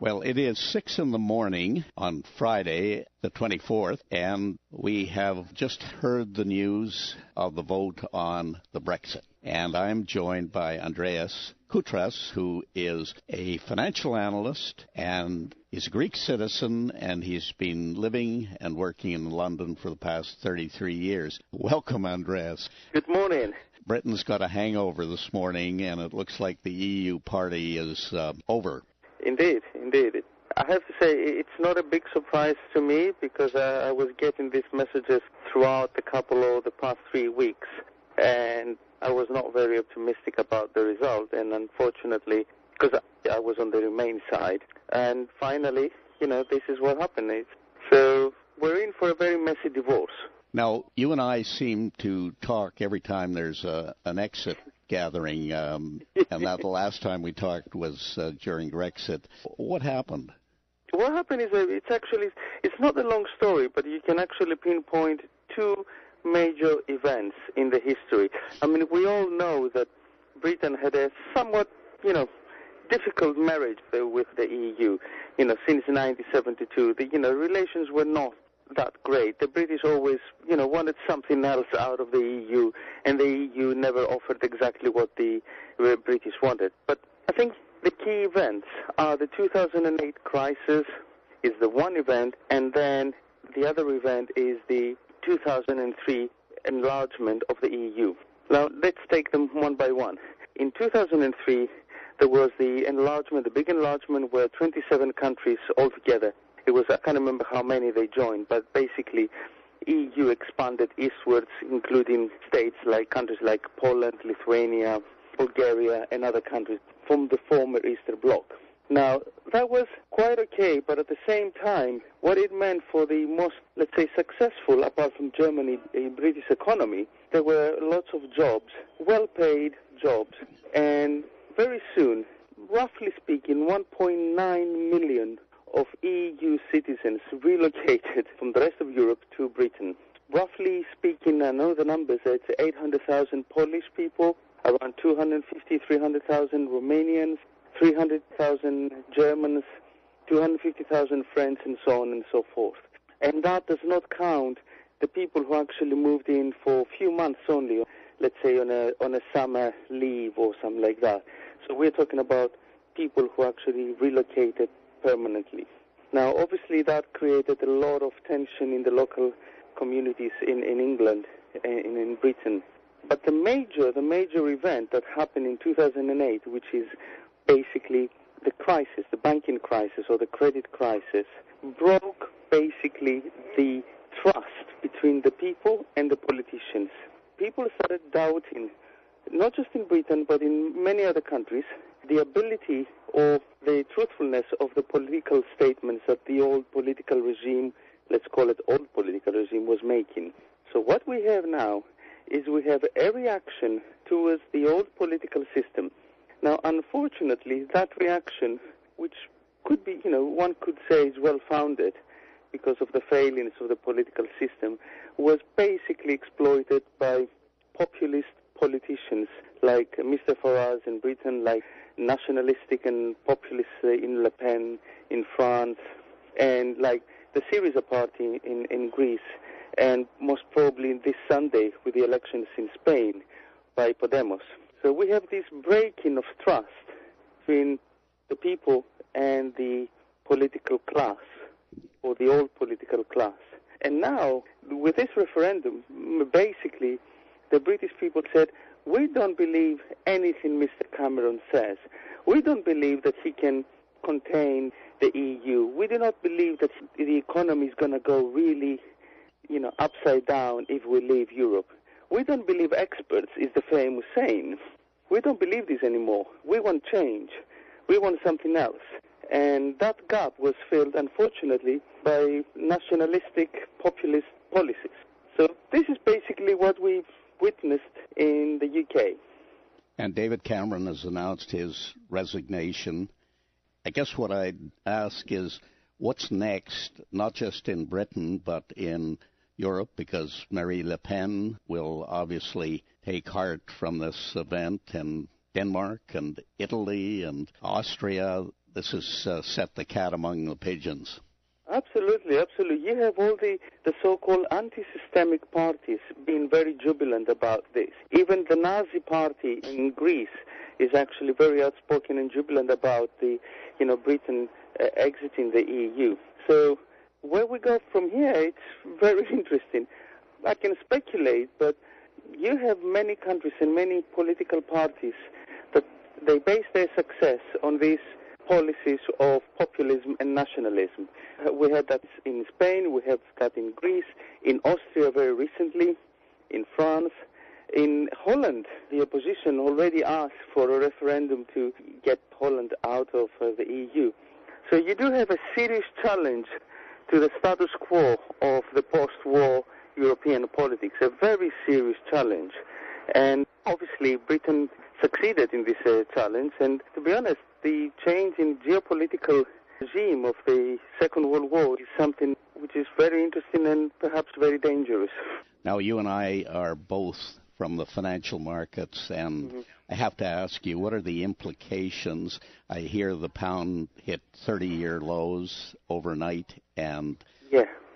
Well, it is 6 in the morning on Friday, the 24th, and we have just heard the news of the vote on the Brexit. And I'm joined by Andreas Koutras, who is a financial analyst and is a Greek citizen, and he's been living and working in London for the past 33 years. Welcome, Andreas. Good morning. Britain's got a hangover this morning, and it looks like the EU party is over. Indeed. I have to say, it's not a big surprise to me because I was getting these messages throughout the past 3 weeks, and I was not very optimistic about the result, and unfortunately, because I was on the Remain side, and finally, this is what happened. So we're in for a very messy divorce. Now, you and I seem to talk every time there's an exit gathering, and that the last time we talked was during Brexit. What happened? What happened is it's not a long story, but you can actually pinpoint two major events in the history. I mean, we all know that Britain had a somewhat, difficult marriage with the EU. Since 1972, the relations were not that great. The British always, wanted something else out of the EU, and the EU never offered exactly what the British wanted. But I think the key events are the 2008 crisis is the one event, and then the other event is the 2003 enlargement of the EU. Now, let's take them one by one. In 2003, there was the enlargement, the big enlargement, where 27 countries altogether. It was, I can't remember how many they joined, but basically EU expanded eastwards, including countries like Poland, Lithuania, Bulgaria, and other countries from the former Eastern Bloc. Now, that was quite okay, but at the same time, what it meant for the most, let's say, successful, apart from Germany, British economy, there were lots of jobs, well-paid jobs, and very soon, roughly speaking, 1.9 million of EU citizens relocated from the rest of Europe to Britain. Roughly speaking, I know the numbers, it's 800,000 Polish people, around 250, 300,000 Romanians, 300,000 Germans, 250,000 French, and so on and so forth. And that does not count the people who actually moved in for a few months only, let's say on a summer leave or something like that. So we're talking about people who actually relocated permanently. Now, obviously, that created a lot of tension in the local communities in England and in Britain. But the major event that happened in 2008, which is basically the crisis, the banking crisis or the credit crisis, broke basically the trust between the people and the politicians. People started doubting, not just in Britain, but in many other countries, the ability or the truthfulness of the political statements that the old political regime, let's call it old political regime, was making. So what we have now is we have a reaction towards the old political system. Now, unfortunately, that reaction, which could be, one could say is well-founded because of the failings of the political system, was basically exploited by populist politicians like Mr. Farage in Britain, like nationalistic and populist in Le Pen in France, and like the Syriza party in Greece, and most probably this Sunday with the elections in Spain by Podemos. So we have this breaking of trust between the people and the political class, or the old political class. And now, with this referendum, basically, the British people said, we don't believe anything Mr. Cameron says. We don't believe that he can contain the EU. We do not believe that the economy is going to go really, upside down if we leave Europe. We don't believe experts is the famous saying. We don't believe this anymore. We want change. We want something else. And that gap was filled, unfortunately, by nationalistic, populist policies. So this is basically what we've witnessed in the UK. And David Cameron has announced his resignation. I guess what I'd ask is, what's next, not just in Britain, but in Europe, because Marie Le Pen will obviously take heart from this event, and Denmark and Italy and Austria, this has set the cat among the pigeons. Absolutely, absolutely. You have all the so-called anti-systemic parties being very jubilant about this. Even the Nazi party in Greece is actually very outspoken and jubilant about Britain exiting the EU. So where we go from here, it's very interesting. I can speculate, but you have many countries and many political parties that they base their success on these policies of populism and nationalism. We had that in Spain, we have that in Greece, in Austria very recently, in France. In Holland, the opposition already asked for a referendum to get Holland out of the EU. So you do have a serious challenge to the status quo of the post-war European politics, a very serious challenge. And obviously Britain succeeded in this challenge, and to be honest, the change in geopolitical regime of the Second World War is something which is very interesting and perhaps very dangerous. Now, you and I are both from the financial markets, and I have to ask you, what are the implications? I hear the pound hit 30-year lows overnight, and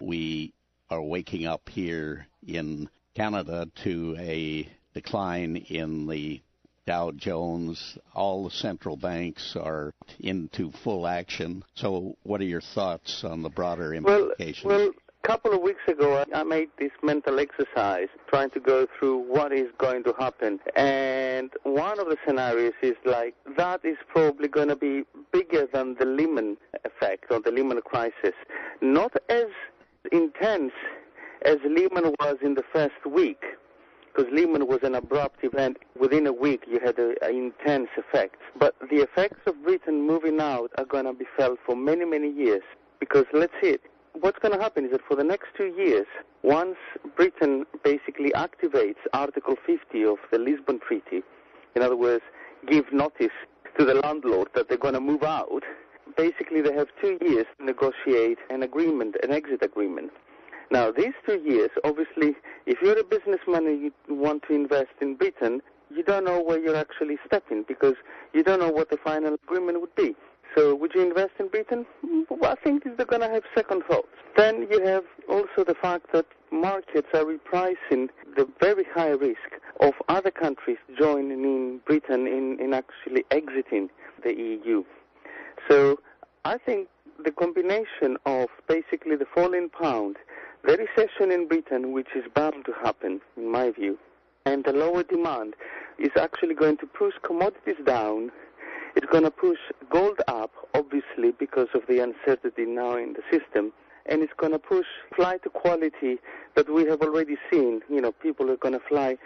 we are waking up here in Canada to a decline in the Dow Jones. All the central banks are into full action. So what are your thoughts on the broader implications? Well, a couple of weeks ago, I made this mental exercise trying to go through what is going to happen. And one of the scenarios is like, that is probably going to be bigger than the Lehman effect or the Lehman crisis. Not as intense as Lehman was in the first week, because Lehman was an abrupt event. Within a week, you had an intense effect. But the effects of Britain moving out are going to be felt for many, many years. Because let's see it. What's going to happen is that for the next 2 years, once Britain basically activates Article 50 of the Lisbon Treaty, in other words, give notice to the landlord that they're going to move out, basically they have 2 years to negotiate an agreement, an exit agreement. Now, these 2 years, obviously, if you're a businessman and you want to invest in Britain, you don't know where you're actually stepping because you don't know what the final agreement would be. So would you invest in Britain? Well, I think they're going to have second thoughts. Then you have also the fact that markets are repricing the very high risk of other countries joining in Britain in actually exiting the EU. So I think the combination of basically the falling pound, the recession in Britain, which is bound to happen, in my view, and the lower demand is actually going to push commodities down. It's going to push gold up, obviously, because of the uncertainty now in the system. And it's going to push flight to quality that we have already seen. You know, people are going to fly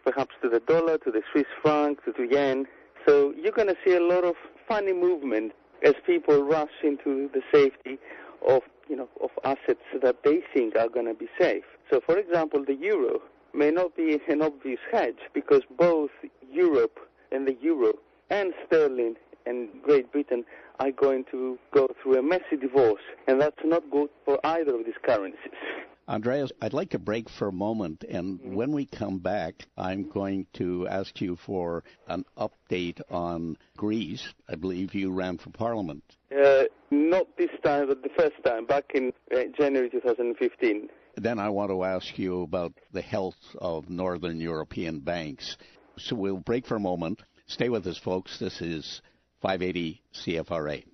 perhaps to the dollar, to the Swiss franc, to the yen. So you're going to see a lot of funny movement as people rush into the safety of assets that they think are going to be safe. So, for example, the euro may not be an obvious hedge because both Europe and the euro and sterling and Great Britain are going to go through a messy divorce, and that's not good for either of these currencies. Andreas, I'd like to break for a moment, and when we come back, I'm going to ask you for an update on Greece. I believe you ran for Parliament. Not this time, but the first time, back in January 2015. Then I want to ask you about the health of Northern European banks. So we'll break for a moment. Stay with us, folks. This is 580 CFRA.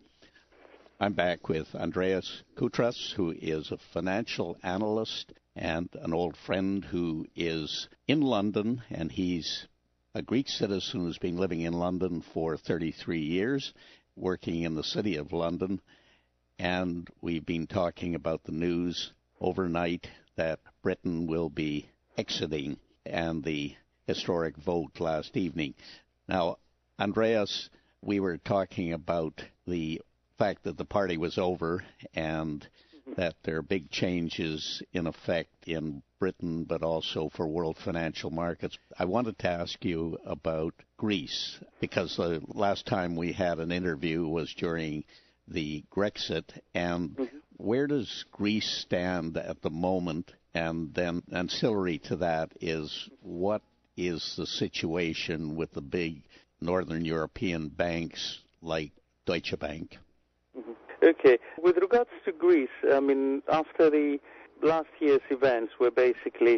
I'm back with Andreas Koutras, who is a financial analyst and an old friend who is in London, and he's a Greek citizen who's been living in London for 33 years, working in the city of London, and we've been talking about the news overnight that Britain will be exiting and the historic vote last evening. Now, Andreas, we were talking about the fact that the party was over and that there are big changes in effect in Britain, but also for world financial markets. I wanted to ask you about Greece, because the last time we had an interview was during the Brexit, and where does Greece stand at the moment? And then ancillary to that is, what is the situation with the big Northern European banks like Deutsche Bank. Mm-hmm. Okay. With regards to Greece, after the last year's events where basically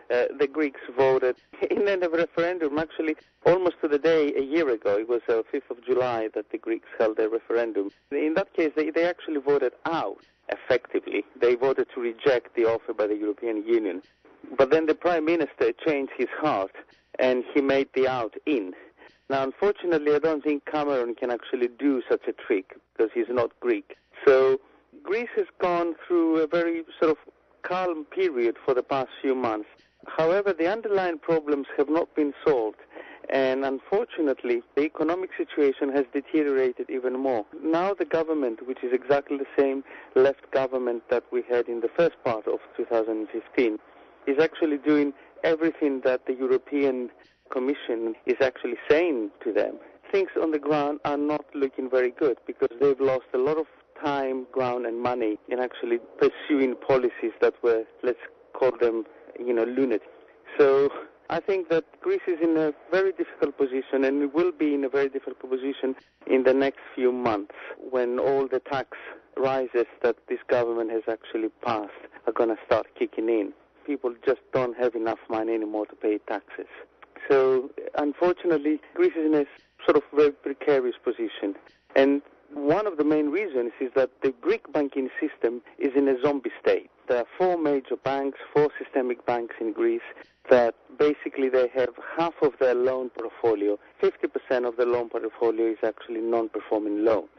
the Greeks voted in a referendum, actually almost to the day a year ago, it was 5th of July that the Greeks held their referendum. In that case, they actually voted out, effectively. They voted to reject the offer by the European Union. But then the Prime Minister changed his heart and he made the out in. Now, unfortunately, I don't think Cameron can actually do such a trick because he's not Greek. So Greece has gone through a very sort of calm period for the past few months. However, the underlying problems have not been solved, and unfortunately, the economic situation has deteriorated even more. Now the government, which is exactly the same left government that we had in the first part of 2015, is actually doing everything that the European Commission is actually saying to them. Things on the ground are not looking very good because they've lost a lot of time, ground and money in actually pursuing policies that were, let's call them, lunatic. So I think that Greece is in a very difficult position, and it will be in a very difficult position in the next few months when all the tax rises that this government has actually passed are going to start kicking in. People just don't have enough money anymore to pay taxes. So unfortunately, Greece is in a sort of very precarious position. And one of the main reasons is that the Greek banking system is in a zombie state. There are 4 major banks, 4 systemic banks in Greece that basically they have half of their loan portfolio. 50% of the loan portfolio is actually non-performing loans.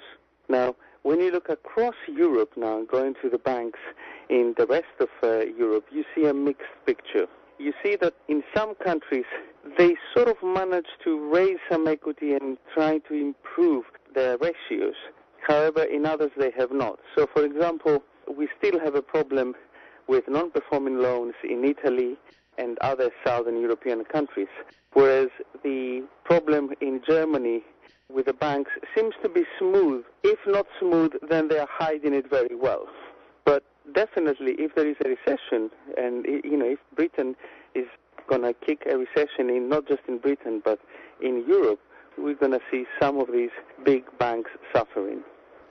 Now, when you look across Europe now, going to the banks in the rest of Europe, you see a mixed picture. You see that in some countries, they sort of manage to raise some equity and try to improve their ratios. However, in others, they have not. So, for example, we still have a problem with non-performing loans in Italy and other southern European countries, whereas the problem in Germany with the banks seems to be smooth. If not smooth, then they are hiding it very well. But definitely, if there is a recession, and if Britain is going to kick a recession in not just in Britain but in Europe, we're going to see some of these big banks suffering.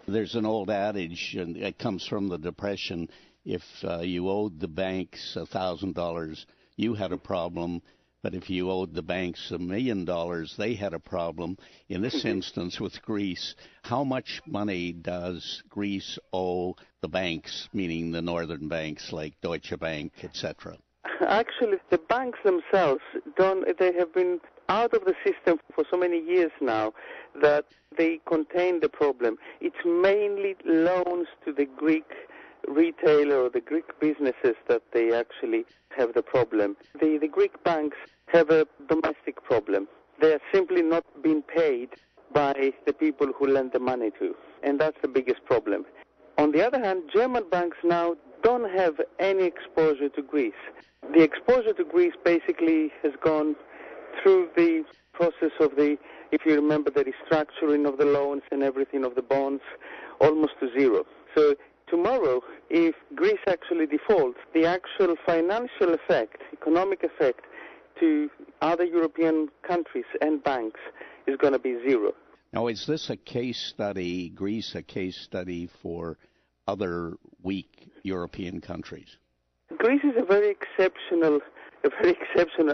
There's an old adage, and it comes from the Depression, if you owed the banks $1,000, you had a problem, but if you owed the banks $1 million, they had a problem. In this instance with Greece, how much money does Greece owe the banks, meaning the northern banks like Deutsche Bank, etc.? Actually, the banks themselves they have been out of the system for so many years now that they contain the problem. It's mainly loans to the Greek retailer or the Greek businesses that they actually have the problem. The Greek banks have a domestic problem. They are simply not being paid by the people who lend the money to, and that's the biggest problem. On the other hand, German banks now don't have any exposure to Greece. The exposure to Greece basically has gone through the process of if you remember, the restructuring of the loans and everything of the bonds, almost to zero. So tomorrow, if Greece actually defaults, the actual financial effect, economic effect to other European countries and banks is going to be zero. Now, is this a case study, Greece, a case study for other weak European countries? Greece is a very exceptional,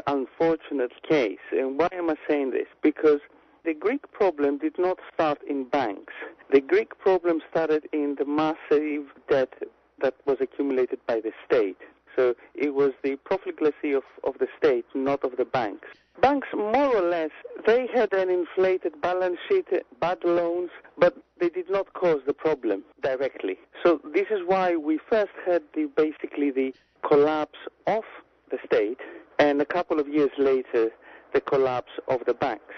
unfortunate case. And why am I saying this? Because the Greek problem did not start in banks. The Greek problem started in the massive debt that was accumulated by the state. So it was the profligacy of the state, not of the banks. Banks, more or less, they had an inflated balance sheet, bad loans, but they did not cause the problem directly. So this is why we first had basically the collapse of the state, and a couple of years later, the collapse of the banks.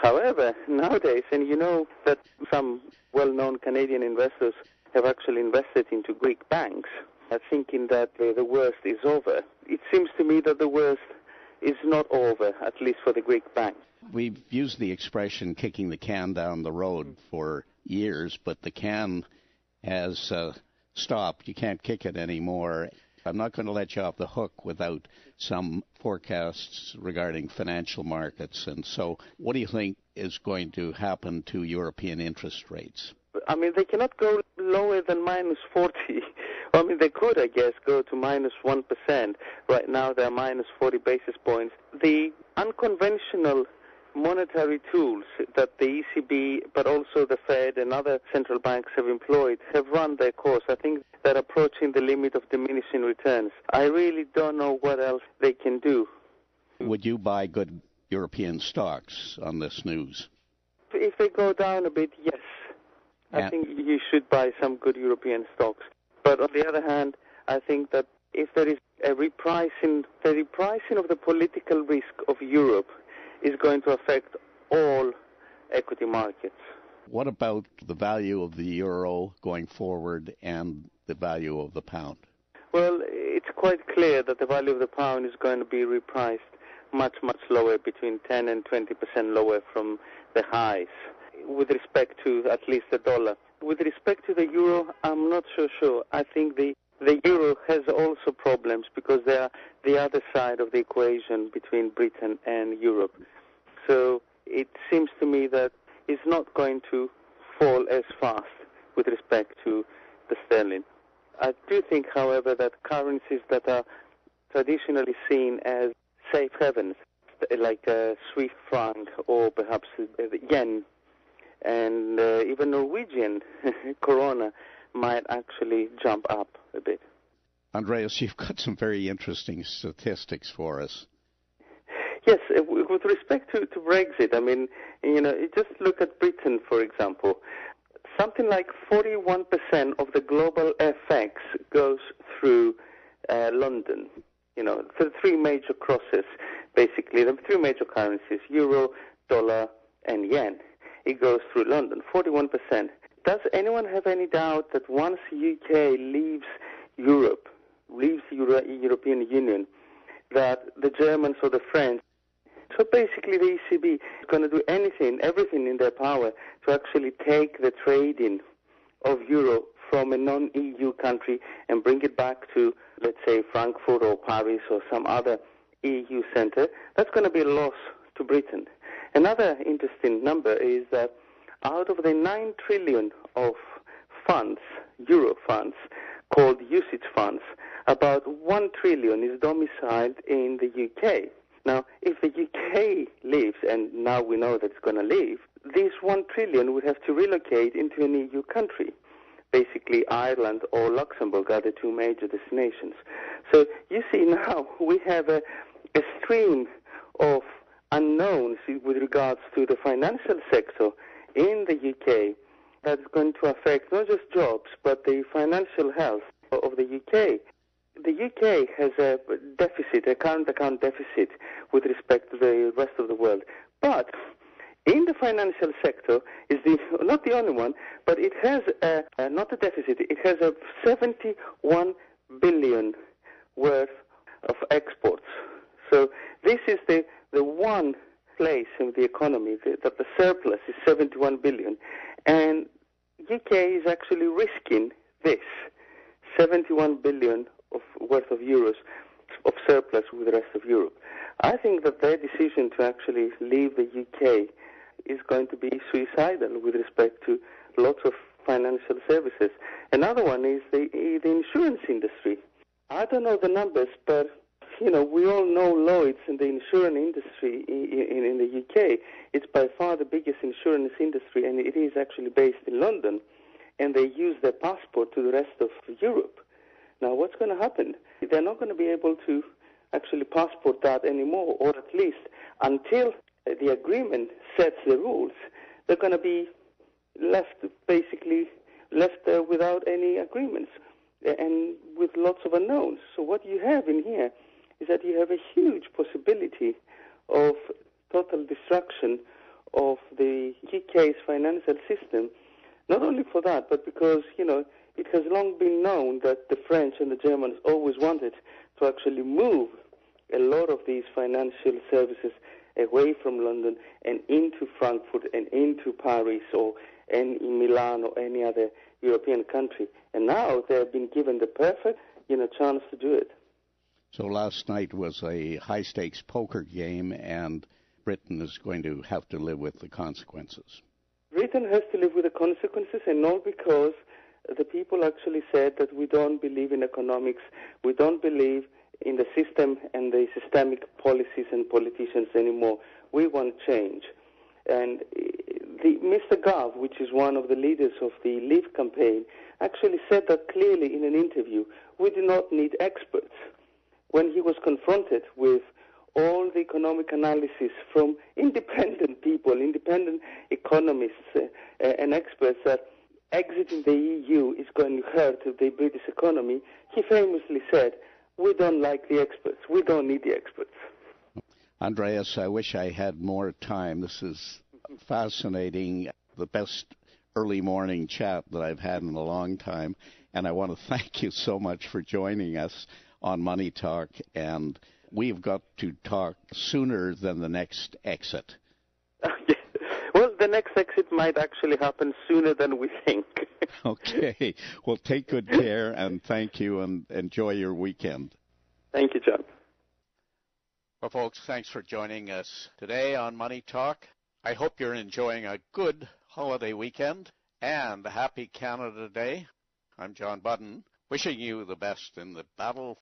However, nowadays, and you know that some well-known Canadian investors have actually invested into Greek banks, thinking that the worst is over. It seems to me that the worst is not over, at least for the Greek banks. We've used the expression kicking the can down the road for years, but the can has stopped. You can't kick it anymore. I'm not going to let you off the hook without some forecasts regarding financial markets. And so what do you think is going to happen to European interest rates? I mean, they cannot go lower than minus 40. I mean, they could, I guess, go to minus 1%. Right now, they're minus 40 basis points. The unconventional monetary tools that the ECB, but also the Fed and other central banks have employed, have run their course. I think they're approaching the limit of diminishing returns. I really don't know what else they can do. Would you buy good European stocks on this news? If they go down a bit, yes. I think you should buy some good European stocks. But on the other hand, I think that if there is a repricing, the repricing of the political risk of Europe is going to affect all equity markets. What about the value of the euro going forward and the value of the pound? Well, it's quite clear that the value of the pound is going to be repriced much, much lower, between 10 and 20% lower from the highs, with respect to at least the dollar. With respect to the euro, I'm not so sure. I think the euro has also problems because they are the other side of the equation between Britain and Europe. So it seems to me that it's not going to fall as fast with respect to the sterling. I do think, however, that currencies that are traditionally seen as safe havens, like Swiss franc or perhaps the yen, and even Norwegian krona might actually jump up a bit. Andreas, you've got some very interesting statistics for us. Yes, with respect to Brexit, I mean, just look at Britain, for example. Something like 41% of the global FX goes through London. The three major crosses, basically, the three major currencies, euro, dollar, and yen. It goes through London, 41%. Does anyone have any doubt that once UK leaves Europe, leaves the European Union, that the Germans or the French, so basically the ECB is going to do everything in their power to actually take the trading of euro from a non-EU country and bring it back to, let's say, Frankfurt or Paris or some other EU center? That's going to be a loss to Britain. Another interesting number is that out of the 9 trillion of funds, euro funds, called usage funds, about 1 trillion is domiciled in the UK. Now, if the UK leaves, and now we know that it's going to leave, this 1 trillion would have to relocate into an EU country. Basically, Ireland or Luxembourg are the two major destinations. So you see now we have a stream of unknowns with regards to the financial sector in the UK that's going to affect not just jobs, but the financial health of the UK. The UK has a deficit, a current account deficit with respect to the rest of the world. But in the financial sector is not the only one, but it has not a deficit, it has a 71 billion worth of exports. So this is the one place in the economy that the surplus is 71 billion. And UK is actually risking this 71 billion worth of euros of surplus with the rest of Europe. I think that their decision to actually leave the UK is going to be suicidal with respect to lots of financial services. Another one is the insurance industry. I don't know the numbers, but we all know Lloyd's in the insurance industry in the UK. It's by far the biggest insurance industry, and it is actually based in London, and they use their passport to the rest of Europe. Now, what's going to happen? They're not going to be able to actually passport that anymore, or at least until the agreement sets the rules, they're going to be left without any agreements and with lots of unknowns. So what you have in here is that you have a huge possibility of total destruction of the UK's financial system, not only for that, but because, it has long been known that the French and the Germans always wanted to actually move a lot of these financial services away from London and into Frankfurt and into Paris and in Milan or any other European country. And now they have been given the perfect chance to do it. So last night was a high-stakes poker game, and Britain is going to have to live with the consequences. Britain has to live with the consequences, and not because the people actually said that we don't believe in economics, we don't believe in the system and the systemic policies and politicians anymore. We want change. And Mr. Gove, which is one of the leaders of the Leave campaign, actually said that clearly in an interview. We do not need experts. When he was confronted with all the economic analysis from independent people, independent economists and experts that exiting the EU is going to hurt the British economy, he famously said, we don't like the experts. We don't need the experts. Andreas, I wish I had more time. This is fascinating, the best early morning chat that I've had in a long time, and I want to thank you so much for joining us on Money Talk, and we've got to talk sooner than the next exit. Well, the next exit might actually happen sooner than we think. Okay. Well, take good care, and thank you, and enjoy your weekend. Thank you, John. Well, folks, thanks for joining us today on Money Talk. I hope you're enjoying a good holiday weekend and a happy Canada Day. I'm John Budden, wishing you the best in the battle